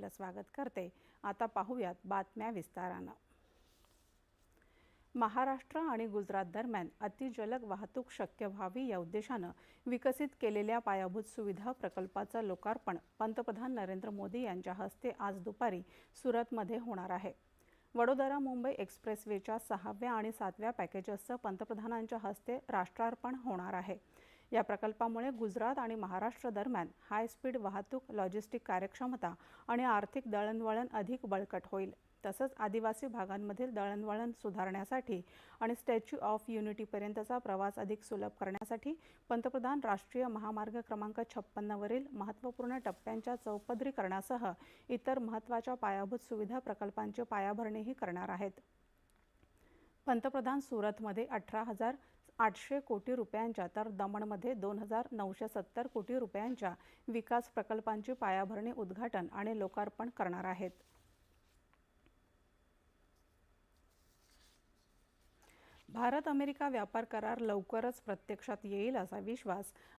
आपलं स्वागत करते। आता पाहूयात बातम्या विस्तारानं। महाराष्ट्र आणि गुजरात दरम्यान अतिजलद वाहतूक शक्य व्हावी या उद्देशानं विकसित केलेल्या पायाभूत सुविधा प्रकल्पाचं लोकार्पण पंतप्रधान नरेंद्र मोदी यांच्या हस्ते आज दुपारी सुरतमध्ये होणार आहे। वडोदरा मुंबई एक्सप्रेसवेच्या 6व्या आणि 7व्या पॅकेजेसचं पंतप्रधानांच्या हस्ते राष्ट्रार्पण होणार आहे। या प्रकल्पामुळे गुजरात आणि महाराष्ट्र दरम्यान हाय स्पीड वाहतूक, लॉजिस्टिक कार्यक्षमता आणि आर्थिक दळणवळण अधिक बळकट होईल। तसंच आदिवासी भागांमधील दळणवळण सुधारण्यासाठी आणि स्टॅच्यू ऑफ युनिटीपर्यंतचा प्रवास अधिक सुलभ करण्यासाठी पंतप्रधान राष्ट्रीय महामार्ग क्रमांक 56 वरील महत्त्वपूर्ण टप्प्यांच्या चौपदरीकरणासह इतर महत्त्वाच्या पायाभूत सुविधा प्रकल्पांची पायाभरणीही करणार आहेत। पंतप्रधान सुरतमध्ये 18,800 कोटी रुपयांच्या तर दमणमध्ये 2,970 कोटी रुपयांच्या विकास प्रकल्पांची पायाभरणी, उद्घाटन आणि लोकार्पण करणार आहेत। भारत अमेरिका व्यापार करार लवकरच प्रत्यक्षात येईल असा विश्वास